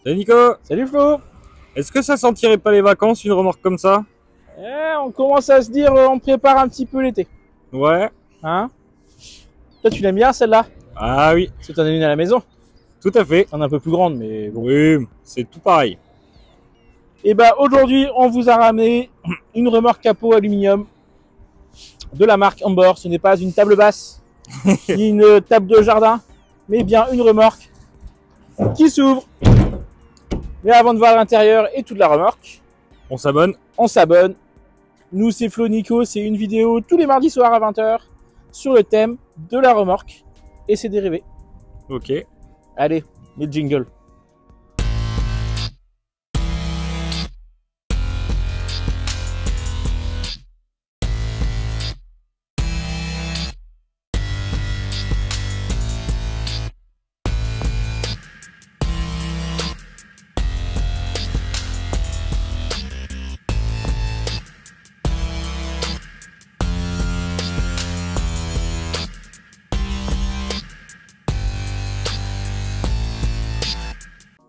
Salut Nico. Salut Flo. Est-ce que ça sentirait pas les vacances, une remorque comme ça? On commence à se dire, on prépare un petit peu l'été. Ouais. Hein? Toi tu l'aimes bien celle-là? Ah oui, Parce que t'en as une à la maison. tout à fait. T'en as un peu plus grande mais bon. Oui, c'est tout pareil. Et bah aujourd'hui on vous a ramené une remorque capot aluminium de la marque Amber. Ce n'est pas une table basse, ni une table de jardin, mais bien une remorque qui s'ouvre. Mais avant de voir l'intérieur et toute la remorque, On s'abonne. on s'abonne. Nous c'est Flo Nico, c'est une vidéo tous les mardis soirs à 20 h sur le thème de la remorque et ses dérivés. Ok. Allez, mets le jingle.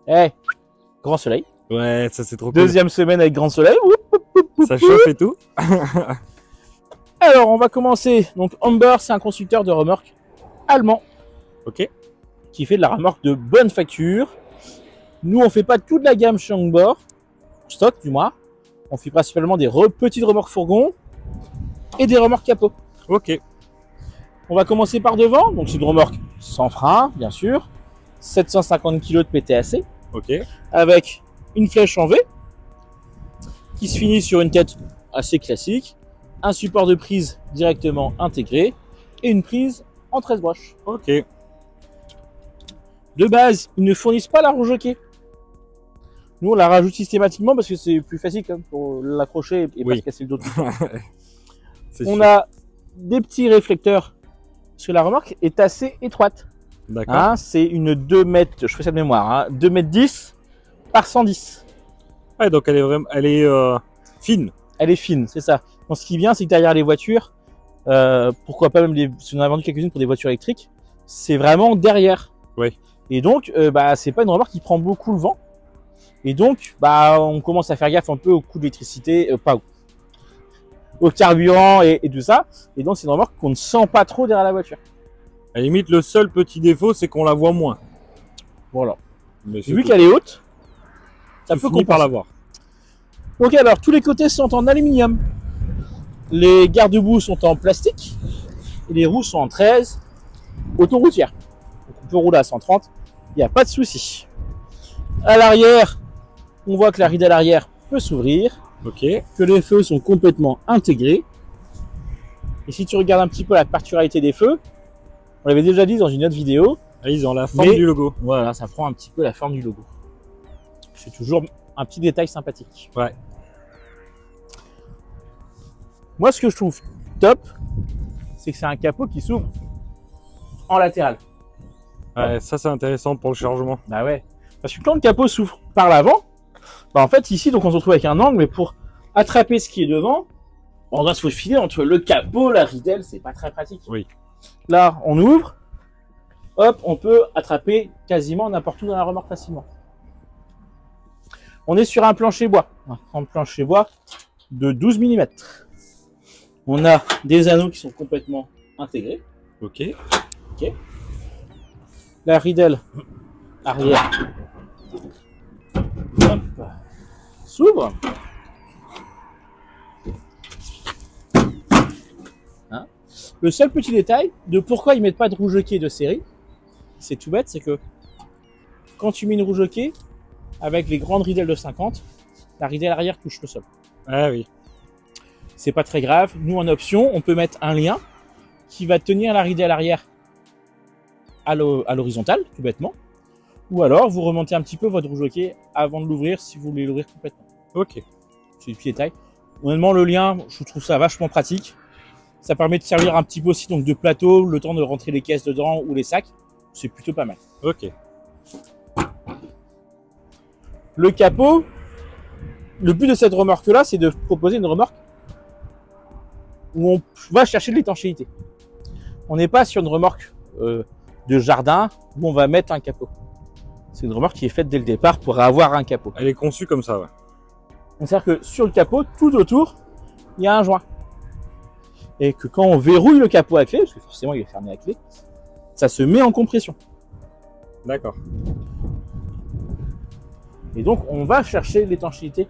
Eh, grand soleil. Ouais, ça c'est trop cool. Deuxième semaine avec grand soleil. Ça chauffe et tout. Alors, on va commencer. Donc, Amber, c'est un constructeur de remorques allemand Ok. qui fait de la remorque de bonne facture. Nous, on fait pas toute la gamme chez Amber, stock du moins. On fait principalement des petites remorques fourgons et des remorques capot. Ok. On va commencer par devant. Donc, c'est une remorque sans frein, bien sûr. 750 kg de PTAC Ok. avec une flèche en V qui se finit sur une tête assez classique, un support de prise directement intégré et une prise en 13 broches. Ok. De base, ils ne fournissent pas la roue jockey. Nous, on la rajoute systématiquement parce que c'est plus facile quand même pour l'accrocher et pas Oui. se casser le dos. C'est On sûr. a des petits réflecteurs parce que la remorque est assez étroite. D'accord. Hein, c'est une 2 mètres, je fais ça de mémoire, hein, 2 mètres 10 par 110. Ouais, donc elle est vraiment, fine. Elle est fine, c'est ça. Donc, ce qui est bien, c'est que derrière les voitures, pourquoi pas même si on en a vendu quelques-unes pour des voitures électriques, c'est vraiment derrière. Oui. Et donc, c'est pas une remorque qui prend beaucoup le vent. Et donc, on commence à faire gaffe un peu au coût de l'électricité, au carburant et tout ça. Et donc, c'est une remorque qu'on ne sent pas trop derrière la voiture. À la limite, le seul petit défaut, c'est qu'on la voit moins. Voilà. Mais c'est Vu tout. qu'elle est haute, ça Tu peut finis par compenser. la voir. Ok, alors tous les côtés sont en aluminium. Les garde-boue sont en plastique. Et les roues sont en 13 autoroutières. Donc on peut rouler à 130, il n'y a pas de souci. À l'arrière, on voit que la ridelle arrière peut s'ouvrir, Ok. que les feux sont complètement intégrés. Et si tu regardes un petit peu la particularité des feux, on l'avait déjà dit dans une autre vidéo, Ah, ils ont la forme Mais- du logo. voilà, ça prend un petit peu la forme du logo. C'est toujours un petit détail sympathique. Ouais. Moi, ce que je trouve top, c'est que c'est un capot qui s'ouvre en latéral. Ouais, ça c'est intéressant pour le chargement. Bah ouais. Parce que quand le capot s'ouvre par l'avant, en fait, ici, donc on se retrouve avec un angle, mais pour attraper ce qui est devant, on doit se faufiler entre le capot, la ridelle, c'est pas très pratique. Oui. Là, on ouvre, hop, on peut attraper quasiment n'importe où dans la remorque facilement. On est sur un plancher bois, un plancher bois de 12 mm. On a des anneaux qui sont complètement intégrés. Ok. La ridelle arrière hop, s'ouvre. Hein, le seul petit détail de pourquoi ils mettent pas de roue jockey de série, c'est tout bête, c'est que quand tu mets une roue jockey avec les grandes ridelles de 50, la ridelle arrière touche le sol. Ah oui. C'est pas très grave. Nous, en option, on peut mettre un lien qui va tenir la ridelle arrière à l'horizontale, tout bêtement. Ou alors, vous remontez un petit peu votre roue jockey avant de l'ouvrir si vous voulez l'ouvrir complètement. Ok. C'est du petit détail. Honnêtement, le lien, je trouve ça vachement pratique. Ça permet de servir un petit peu aussi donc de plateau, le temps de rentrer les caisses dedans ou les sacs. C'est plutôt pas mal. Ok. Le capot, le but de cette remorque-là, c'est de proposer une remorque où on va chercher de l'étanchéité. On n'est pas sur une remorque de jardin où on va mettre un capot. C'est une remorque qui est faite dès le départ pour avoir un capot. Elle est conçue comme ça, ouais. Donc, c'est-à-dire que sur le capot, tout autour, il y a un joint. Et que quand on verrouille le capot à clé, parce que forcément il est fermé à clé, ça se met en compression. D'accord. Et donc on va chercher l'étanchéité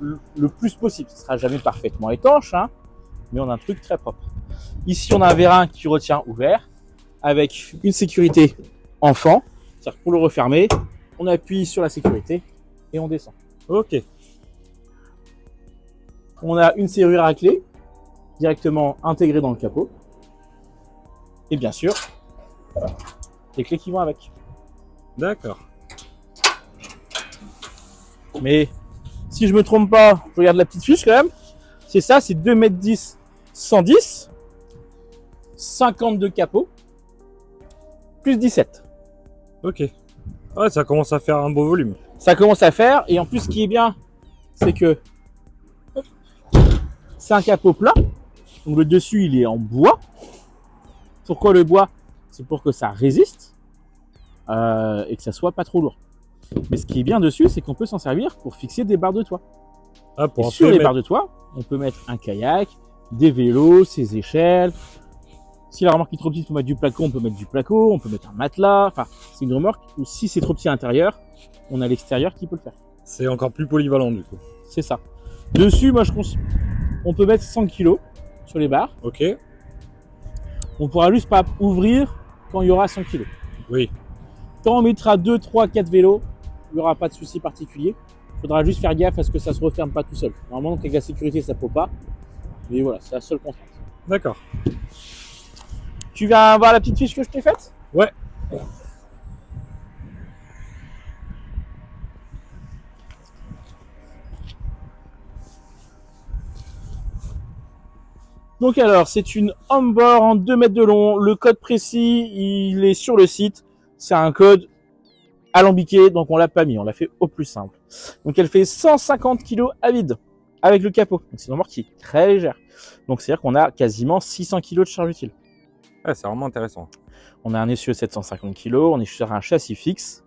le plus possible. Ce ne sera jamais parfaitement étanche, hein, mais on a un truc très propre. Ici on a un vérin qui retient ouvert, avec une sécurité enfant. C'est-à-dire que pour le refermer, on appuie sur la sécurité et on descend. Ok. On a une serrure à clé directement intégrée dans le capot. Et bien sûr, les clés qui vont avec. D'accord. Mais si je me trompe pas, je regarde la petite fiche quand même. C'est ça, c'est 2,10 m 110, 52 capots, plus 17. Ok. Ouais, ça commence à faire un beau volume. Ça commence à faire, et en plus ce qui est bien, c'est que c'est un capot plat. Donc le dessus il est en bois. Pourquoi le bois? C'est pour que ça résiste et que ça soit pas trop lourd. Mais ce qui est bien dessus, c'est qu'on peut s'en servir pour fixer des barres de toit. Ah, pour Et sur les barres de toit, on peut mettre un kayak, des vélos, ses échelles. Si la remorque est trop petite, on peut mettre du placo, on peut mettre du placo, on peut mettre un matelas. Enfin, c'est une remorque où si c'est trop petit à l'intérieur, on a l'extérieur qui peut le faire. C'est encore plus polyvalent du coup. C'est ça. Dessus, moi, on peut mettre 100 kg sur les barres. Ok. On pourra juste pas ouvrir quand il y aura 100 kg. Oui. Quand on mettra 2, 3, 4 vélos, il n'y aura pas de souci particulier. Il faudra juste faire gaffe à ce que ça se referme pas tout seul. Normalement, avec la sécurité, ça ne peut pas. Mais voilà, c'est la seule contrainte. D'accord. Tu viens voir la petite fiche que je t'ai faite? Ouais. Donc alors, c'est une Humber en 2 mètres de long. Le code précis, il est sur le site. C'est un code alambiqué, donc on l'a pas mis. On l'a fait au plus simple. Donc elle fait 150 kg à vide avec le capot. C'est une remorque qui est très légère. Donc c'est-à-dire qu'on a quasiment 600 kg de charge utile. Ouais, c'est vraiment intéressant. On a un essieu 750 kg, on est sur un châssis fixe.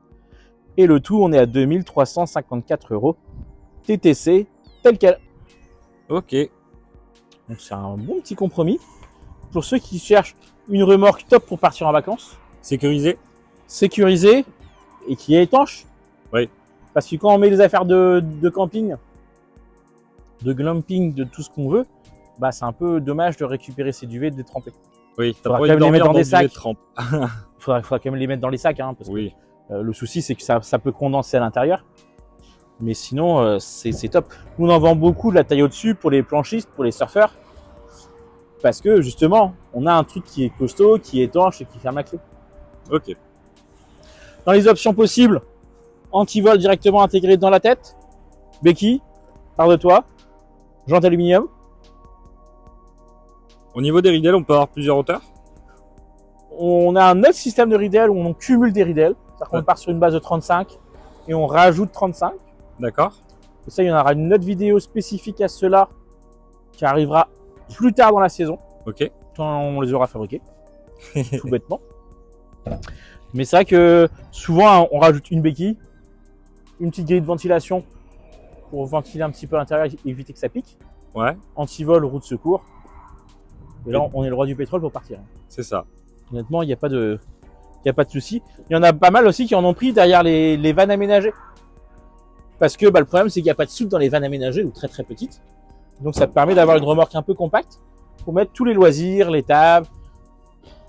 Et le tout, on est à 2354 € TTC, tel quel. Ok. Donc c'est un bon petit compromis. Pour ceux qui cherchent une remorque top pour partir en vacances. Sécurisé. Sécurisée et qui est étanche. Oui. Parce que quand on met les affaires de camping, de glamping, de tout ce qu'on veut, bah c'est un peu dommage de récupérer ces duvets et de les tremper. Oui, t'as pas envie de les mettre dans des sacs. Il Faudra quand même les mettre dans les sacs, hein, parce oui. que le souci c'est que ça peut condenser à l'intérieur. Mais sinon, c'est top. Nous on en vend beaucoup de la taille au-dessus pour les planchistes, pour les surfeurs. Parce que justement, on a un truc qui est costaud, qui est étanche et qui ferme la clé. Ok. Dans les options possibles, anti-vol directement intégré dans la tête, béquille, barre de toit, jante aluminium. Au niveau des ridelles, on peut avoir plusieurs hauteurs. On a un autre système de ridelles où on cumule des ridelles. C'est-à-dire qu'on part sur une base de 35 et on rajoute 35. D'accord. Et ça, il y en aura une autre vidéo spécifique à cela qui arrivera plus tard dans la saison. Ok. Quand on les aura fabriqués. Tout bêtement. Mais c'est vrai que souvent, on rajoute une béquille, une petite grille de ventilation pour ventiler un petit peu à l'intérieur et éviter que ça pique. Ouais. Anti-vol, roue de secours. Et là, on est le roi du pétrole pour partir. C'est ça. Honnêtement, il n'y a pas de souci. Il y en a pas mal aussi qui en ont pris derrière les vannes aménagées. Parce que le problème, c'est qu'il n'y a pas de soute dans les vannes aménagées ou très très petites. Donc ça te permet d'avoir une remorque un peu compacte pour mettre tous les loisirs, les tables.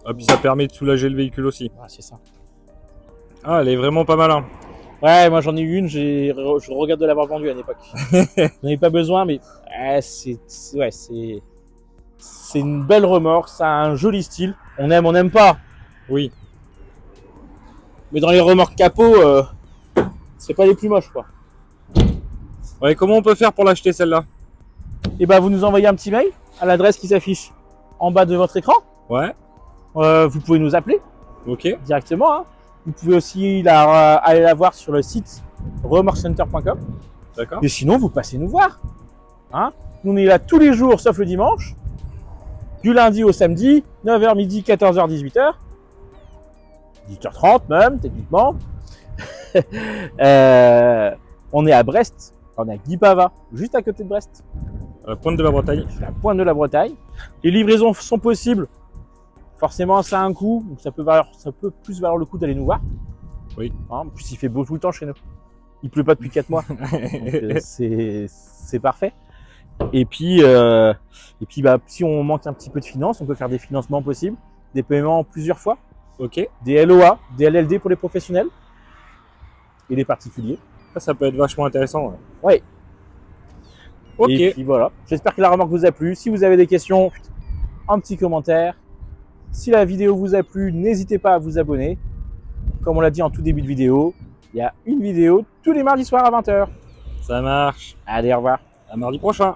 Ah, puis ça permet de soulager le véhicule aussi. Voilà, c'est ça. Ah, elle est vraiment pas mal. Hein. Ouais, moi j'en ai eu une, je regrette de l'avoir vendue à l'époque. J'en ai pas besoin, mais c'est une belle remorque, ça a un joli style. On aime, on n'aime pas. Oui. Mais dans les remorques capot, c'est pas les plus moches, quoi. Ouais, comment on peut faire pour l'acheter celle-là? Et bah vous nous envoyez un petit mail à l'adresse qui s'affiche en bas de votre écran. Ouais. Vous pouvez nous appeler Ok. directement. Hein. Vous pouvez aussi aller la voir sur le site remorquecenter.com. D'accord. Et sinon, vous passez nous voir. Hein. Nous, on est là tous les jours, sauf le dimanche. Du lundi au samedi, 9h, midi, 14h, 18h. 18h30 même, techniquement. On est à Brest, on est à Guipava, juste à côté de Brest, À la pointe de la Bretagne. la pointe de la Bretagne. Les livraisons sont possibles. Forcément, ça a un coût, donc ça peut plus valoir le coup d'aller nous voir. Oui. Hein, en plus, il fait beau tout le temps chez nous. Il pleut pas depuis 4 mois. Donc, c'est parfait. Et puis bah, si on manque un petit peu de finances, on peut faire des financements possibles, des paiements plusieurs fois, Ok. des LOA, des LLD pour les professionnels et les particuliers. Ça peut être vachement intéressant. Ouais. Ok. Et puis voilà. J'espère que la remarque vous a plu. Si vous avez des questions, un petit commentaire. Si la vidéo vous a plu, n'hésitez pas à vous abonner. Comme on l'a dit en tout début de vidéo, il y a une vidéo tous les mardis soirs à 20 h. Ça marche. Allez, au revoir. À mardi prochain.